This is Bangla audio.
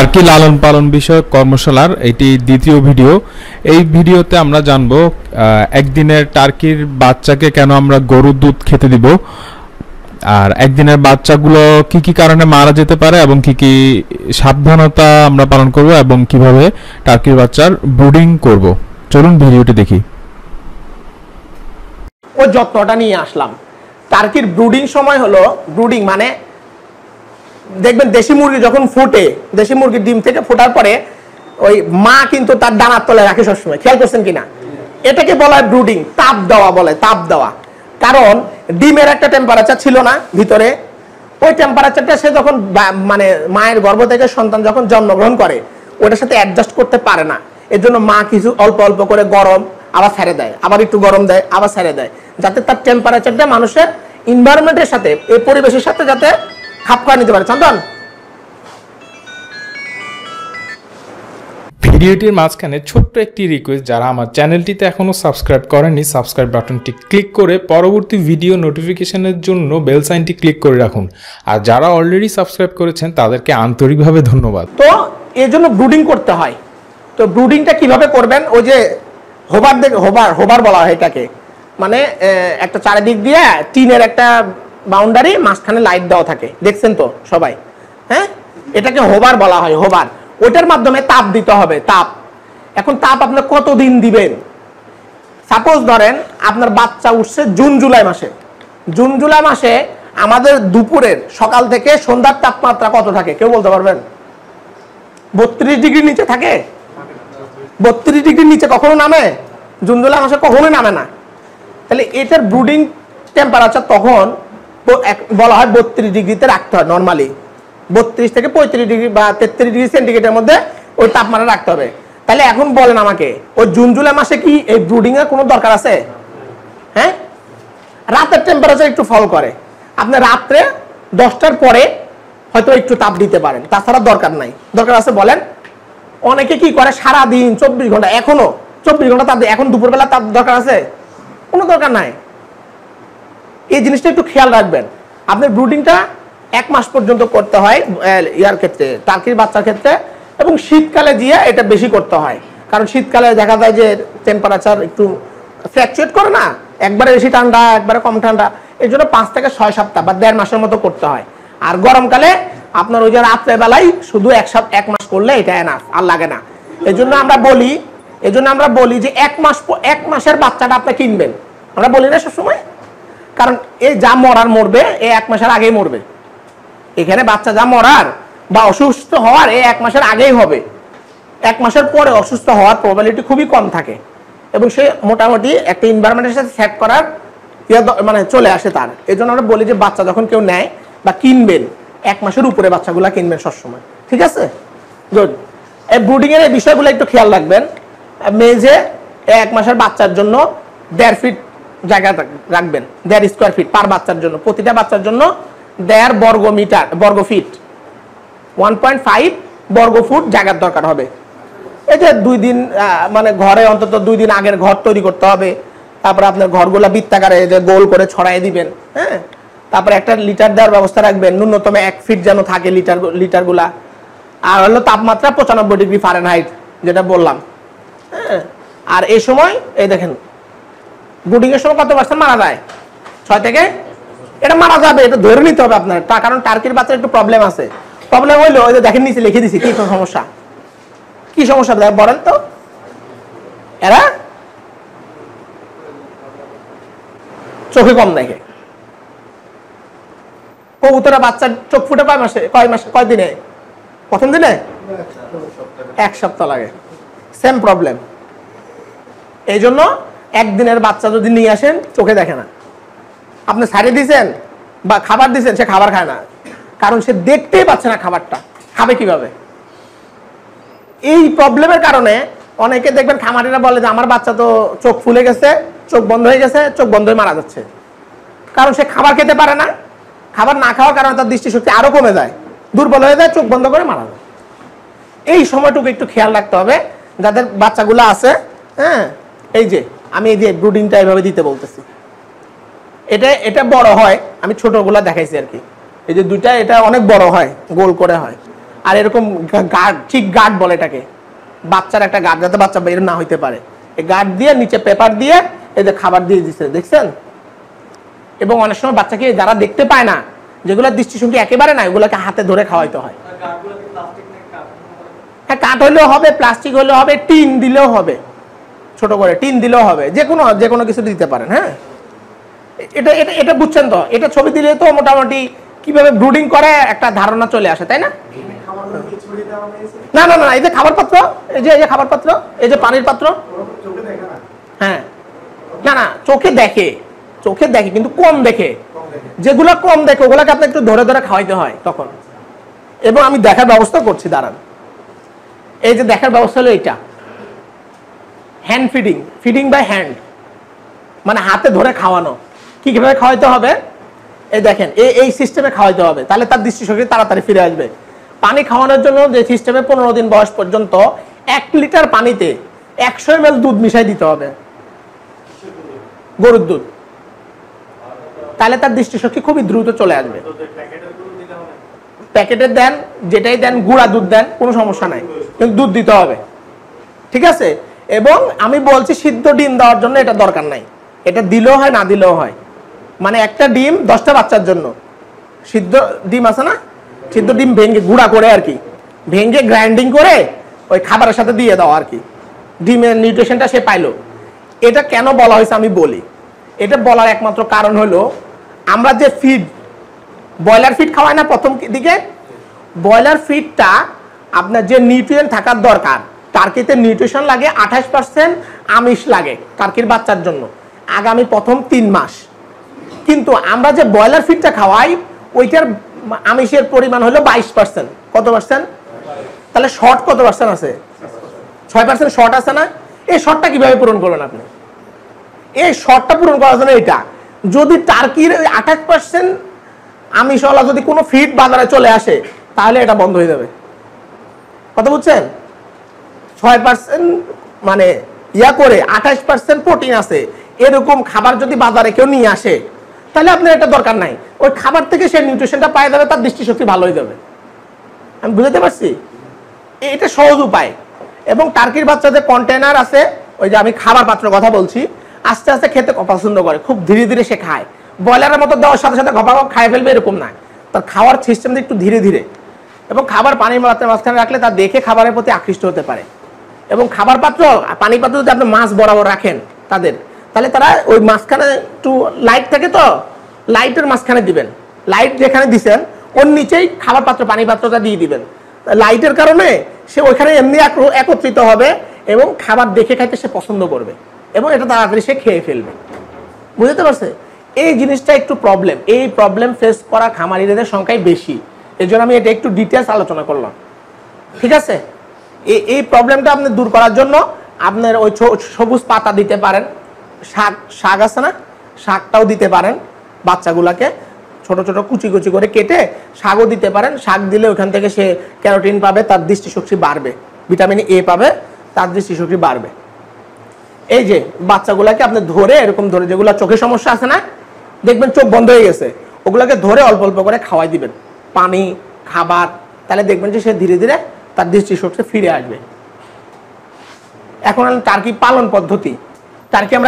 টার্কি লালন পালন বিষয়ক কর্মশালার এটি দ্বিতীয় ভিডিও। এই ভিডিওতে আমরা জানব একদিনের টার্কির বাচ্চাকে কেন আমরা গরুর দুধ খেতে দিব, আর একদিনের বাচ্চাগুলো কি কি কারণে মারা যেতে পারে এবং কি কি সাবধানতা আমরা পালন করব এবং কিভাবে টার্কির বাচ্চার ব্রুডিং করব। চলুন ভিডিওটি দেখি। ও যত্নটা নিয়ে আসলাম। টার্কির ব্রুডিং সময় হলো, ব্রুডিং মানে দেখবেন দেশি মুরগি যখন ফোটে, দেশি মুরগির ডিম থেকে ফোটার পরে ওই মা কিন্তু তার ডানার তলায় রাখে সবসময়, খেয়াল করছেন কিনা? এটাকে বলা হয় ব্রুডিং, তাপ দেওয়া বলে, তাপ দেওয়া। কারণ ডিমের একটা টেম্পারেচার ছিল না ভিতরে, ওই টেম্পারেচারটা সে যখন মানে মায়ের গর্ভ থেকে সন্তান যখন জন্মগ্রহণ করে ওটার সাথে অ্যাডজাস্ট করতে পারে না। এর জন্য মা কিছু অল্প অল্প করে গরম আবার ছেড়ে দেয়, আবার একটু গরম দেয়, আবার ছেড়ে দেয়, যাতে তার টেম্পারেচারটা মানুষের এনভায়রনমেন্টের সাথে, এই পরিবেশের সাথে যাতে খাপ খাওয়া নিতে পারে। চন্দন, ভিডিওটির মাঝখানে ছোট্ট একটি রিকোয়েস্ট, যারা আমার চ্যানেলটিতে এখনও সাবস্ক্রাইব করেননি সাবস্ক্রাইব বাটনটি ক্লিক করে পরবর্তী ভিডিও নোটিফিকেশনের জন্য বেল সাইনটি ক্লিক করে রাখুন। আর যারা অলরেডি সাবস্ক্রাইব করেছেন তাদেরকে আন্তরিকভাবে ধন্যবাদ। তো এর জন্য ব্রুডিং করতে হয়। তো ব্রুডিংটা কিভাবে করবেন? ওই যে হোবার হোবার বলা হয় এটাকে, মানে একটা চারিদিক দিয়ে টিনের একটা বাউন্ডারি, মাঝখানে লাইট দেওয়া থাকে, দেখছেন তো সবাই? হ্যাঁ, এটাকে হোবার বলা হয়, হোবার। ওইটার মাধ্যমে তাপ দিতে হবে, তাপ। এখন তাপ আপনি কতদিন দিবেন? সাপোজ ধরেন আপনার বাচ্চা উঠছে জুন জুলাই মাসে। জুন জুলাই মাসে আমাদের দুপুরের সকাল থেকে সন্ধ্যার তাপমাত্রা কত থাকে কেউ বলতে পারবেন? 32 ডিগ্রির নিচে থাকে? 32 ডিগ্রির নিচে কখনো নামে? জুন জুলাই মাসে কখনোই নামে না। তাহলে এটার ব্রুডিং টেম্পারেচার তখন বলা হয় 32 ডিগ্রিতে রাখতে হয়। নর্মালি 32 থেকে 35 ডিগ্রি বা 33 ডিগ্রি সেন্টিগ্রেডের মধ্যে ওই তাপমাত্রা রাখতে হবে। তাহলে এখন বলেন আমাকে, ওই জুন জুলাই মাসে কি এই ব্রুডিং এর কোনো দরকার আছে? হ্যাঁ, রাতের টেম্পারেচার একটু ফল করে, আপনি রাত্রে 10টার পরে হয়তো একটু তাপ দিতে পারেন, তাছাড়া দরকার নাই। দরকার আছে বলেন? অনেকে কি করে সারাদিন 24 ঘন্টা, এখনো 24 ঘন্টা তাপ দেয়। এখন দুপুরবেলা তাপ দরকার আছে? কোনো দরকার নাই। এই জিনিসটা একটু খেয়াল রাখবেন। আপনার ব্রুডিংটা 1 মাস পর্যন্ত করতে হয় ইয়ার ক্ষেত্রে, টার্কির বাচ্চার ক্ষেত্রে, এবং শীতকালে গিয়ে এটা বেশি করতে হয়। কারণ শীতকালে দেখা যায় যে টেম্পারেচার একটু ফ্ল্যাকচুয়েট করে না, একবারে বেশি ঠান্ডা একবারে কম ঠান্ডা, এই জন্য 5 থেকে 6 সপ্তাহ বা 1.5 মাসের মতো করতে হয়। আর গরমকালে আপনার ওই যে রাত্রে বেলায় শুধু 1 মাস করলে এটা এনাফ, আর লাগে না। এই জন্য আমরা বলি যে 1 মাসের বাচ্চাটা আপনি কিনবেন, আমরা বলি না সবসময়। কারণ এই যা মরার মরবে, এই 1 মাসের আগেই মরবে। এখানে বাচ্চা যা মরার বা অসুস্থ হওয়ার এই 1 মাসের আগেই হবে। 1 মাসের পরে অসুস্থ হওয়ার প্রবাবিলিটি খুবই কম থাকে, এবং সে মোটামুটি একটা এনভায়রনমেন্টের সাথে সেট করার মানে চলে আসে তার। এই জন্য আমরা বলি যে বাচ্চা যখন কেউ নেয় বা কিনবেন, 1 মাসের উপরে বাচ্চাগুলা কিনবেন সবসময়, ঠিক আছে? গুড। এই ব্রুডিং এর এই বিষয়গুলো একটু খেয়াল রাখবেন। মেজে 1 মাসের বাচ্চার জন্য 1.5 ফিট জায়গা রাখবেন, 1.5 স্কোয়ার ফিট পার বাচ্চার জন্য। প্রতিটা বাচ্চার জন্য 1.5 বর্গ ফিট 1.5 বর্গ ফুট জায়গার দরকার হবে। এই যে 2 দিন মানে ঘরে অন্তত 2 দিন আগের ঘর তৈরি করতে হবে। তারপরে আপনার ঘরগুলা বৃত্তাকারে যে গোল করে ছড়াই দিবেন। হ্যাঁ, তারপরে একটা লিটার দেওয়ার ব্যবস্থা রাখবেন, ন্যূনতম 1 ফিট যেন থাকে লিটারগুলা। আর হলো তাপমাত্রা 95 ডিগ্রি ফারেনহাইট, যেটা বললাম। হ্যাঁ, আর এই সময় এই দেখেন ব্রুডিং এর সময় কত পার্সেন্ট মারা যায়? 6 থেকে, এটা মারা যাবে, এটা ধরে নিতে হবে আপনার। কারণ টার্কির বাচ্চার একটু প্রবলেম আছে। প্রবলেম হইলো ওই যে দেখেন নিচে লিখে দিছি কি সমস্যা, কি সমস্যা বলেন তো? এরা চোখে কম দেখে। কবুতরের বাচ্চার চোখ ফুটে কয় দিনে? প্রথম দিনে 1 সপ্তাহ লাগে। Same problem. এই জন্য একদিনের বাচ্চা যদি নিয়ে আসেন, চোখে দেখে না। আপনি ছাড়িয়ে দিয়েছেন বা খাবার দিয়েছেন, সে খাবার খায় না, কারণ সে দেখতেই পাচ্ছে না খাবারটা, খাবে কিভাবে? এই প্রবলেমের কারণে অনেকে দেখবেন খামারিরা বলে যে আমার বাচ্চা তো চোখ ফুলে গেছে, চোখ বন্ধ হয়ে গেছে, চোখ বন্ধ হয়ে মারা যাচ্ছে। কারণ সে খাবার খেতে পারে না, খাবার না খাওয়ার কারণে তার দৃষ্টিশক্তি আরো কমে যায়, দুর্বল হয়ে যায়, চোখ বন্ধ করে মারা যায়। এই সময়টুকু একটু খেয়াল রাখতে হবে যাদের বাচ্চাগুলো আছে। হ্যাঁ, এই যে আমি এই যে ব্রুডিংটা এইভাবে দিতে বলতেছি, এটা বড় হয়, আমি ছোটগুলা দেখাইছি আর কি। এই যে দুইটা, এটা অনেক বড় হয়, গোল করে হয়। আর এরকম গার্ড, চিক গার্ড বলে এটাকে, বাচ্চার একটা গার্ড, যাতে বাচ্চা বের না হইতে পারে। এই গার্ড দিয়ে নিচে পেপার দিয়ে এই যে খাবার দিয়ে দিচ্ছে, দেখছেন? এবং অনেক সময় বাচ্চাকে যারা দেখতে পায় না, যেগুলো দৃষ্টিশক্তি একেবারে না, ওগুলোকে হাতে ধরে খাওয়াইতে হয়। হ্যাঁ, কাঠ হইলেও হবে, প্লাস্টিক হইলেও হবে, টিন দিলেও হবে, ছোট করে টিন দিলেও হবে, যে কোনো কিছু দিতে পারেন। হ্যাঁ, এটা এটা এটা বুঝছেন তো? এটা ছবি দিলে তো মোটামুটি কিভাবে ব্রুডিং করে একটা ধারণা চলে আসে, তাই না? না না না, এই যে খাবার পাত্র, এই যে খাবার পাত্র, এই যে পানির পাত্র। হ্যাঁ, না না, চোখে দেখে কিন্তু কম দেখে। যেগুলো কম দেখে ওগুলোকে আপনি একটু ধরে ধরে খাওয়াইতে হয় তখন। এবং আমি দেখার ব্যবস্থা করছি, দাঁড়ান। এই যে দেখার ব্যবস্থা হলো এটা, hand feeding, feeding by hand, মানে হাতে ধরে খাওয়ানো। কিভাবে খাওয়াইতে হবে? এই দেখেন, এই সিস্টেমে খাওয়াইতে হবে, তাহলে তার দৃষ্টিশক্তি তাড়াতাড়ি ফিরে আসবে। পানি খাওয়ানোর জন্য যে সিস্টেমে 15 দিন বয়স পর্যন্ত 1 লিটার পানিতে 100 ml দুধ মিশাই দিতে হবে, গরুর দুধ, তাহলে তার দৃষ্টিশক্তি খুবই দ্রুত চলে আসবে। প্যাকেটের দেন, যেটাই দেন, গুঁড়া দুধ দেন, কোনো সমস্যা নাই, কিন্তু দুধ দিতে হবে, ঠিক আছে? এবং আমি বলছি সিদ্ধ ডিম দেওয়ার জন্য এটা দরকার নাই, এটা দিলেও হয় না দিলেও হয়। মানে একটা ডিম 10টা বাচ্চার জন্য, সিদ্ধ ডিম আছে না, সিদ্ধ ডিম ভেঙে গুঁড়া করে আর কি, ভেঙে গ্রাইন্ডিং করে ওই খাবারের সাথে দিয়ে দাও আর কি, ডিমের নিউট্রিশনটা সে পাইলো। এটা কেন বলা হয়েছে আমি বলি। এটা বলার একমাত্র কারণ হলো, আমরা যে ফিড, ব্রয়লার ফিড খাওয়াই না প্রথম দিকে, ব্রয়লার ফিডটা আপনার যে নিউট্রিয়েন্ট থাকার দরকার, টার্কিতে নিউট্রিশন লাগে 28%, আমিষ লাগে টার্কির বাচ্চার জন্য আগামী প্রথম 3 মাস। কিন্তু আমরা যে ব্রয়লার ফিডটা খাওয়াই, ওইটার আমিষের পরিমাণ হলো 22%। কত পার্সেন্ট? তাহলে শর্ট কত পার্সেন্ট আছে? 6% শর্ট আছে না? এই শর্টটা কিভাবে পূরণ করবেন আপনি? এই শর্টটা পূরণ করার জন্য এটা, যদি টার্কির 28% আমিষওয়ালা যদি কোনো ফিড বাজারে চলে আসে, তাহলে এটা বন্ধ হয়ে যাবে। কথা বুঝছেন? 6% মানে ইয়া করে 28% প্রোটিন আছে এরকম খাবার যদি বাজারে কেউ নিয়ে আসে, তাহলে আপনার এটা দরকার নাই। ওই খাবার থেকে সে নিউট্রিশনটা পাওয়া যাবে, তার দৃষ্টিশক্তি ভালো হয়ে যাবে। আমি বুঝতে পারছি? এটা সহজ উপায়। এবং টার্কির বাচ্চাদের কন্টেনার আছে, ওই যে আমি খাবার পাত্রের কথা বলছি, আস্তে আস্তে খেতে পছন্দ করে, খুব ধীরে ধীরে সে খায়। ব্রয়লারের মতো দেওয়ার সাথে সাথে ঘপা খায় ফেলবে এরকম না, তার খাওয়ার সিস্টেমটা একটু ধীরে ধীরে। এবং খাবার পানির মাঝখানে রাখলে তার দেখে খাবারের প্রতি আকৃষ্ট হতে পারে। এবং খাবার পাত্র, পানি পাত্র যদি আপনি মাছ বরাবর রাখেন তাদের, তাহলে তারা ওই মাঝখানে একটু লাইট থাকে, তো লাইটের মাঝখানে দিবেন, লাইট যেখানে দিচ্ছেন ওর নিচেই খাবার পাত্র, পানি পাত্রটা দিয়ে দিবেন। লাইটের কারণে সে ওইখানে এমনি একত্রিত হবে এবং খাবার দেখে খাইতে সে পছন্দ করবে, এবং এটা তাড়াতাড়ি সে খেয়ে ফেলবে। বুঝতে পারছে? এই জিনিসটা একটু প্রবলেম, এই প্রবলেম ফেস করা খামারিদের সংখ্যাই বেশি, এই জন্য আমি এটা একটু ডিটেলস আলোচনা করলাম, ঠিক আছে? এই প্রবলেমটা আপনি দূর করার জন্য আপনার ওই সবুজ পাতা দিতে পারেন, শাক আছে না, শাকটাও দিতে পারেন বাচ্চাগুলাকে, ছোট ছোট কুচি কুচি করে কেটে শাকও দিতে পারেন। শাক দিলে ওখান থেকে সে ক্যারোটিন পাবে, তার দৃষ্টিশক্তি বাড়বে, ভিটামিন এ পাবে, তার দৃষ্টিশক্তি বাড়বে। এই যে বাচ্চাগুলাকে আপনি ধরে, এরকম ধরে, যেগুলো চোখের সমস্যা আছে না, দেখবেন চোখ বন্ধ হয়ে গেছে, ওগুলোকে ধরে অল্প অল্প করে খাওয়াই দিবেন পানি, খাবার, তাহলে দেখবেন যে সে ধীরে ধীরে তার দৃষ্টিশক্তি ফিরে আসবে। এখন টার্কি পালন পদ্ধতি, টার্কি আমরা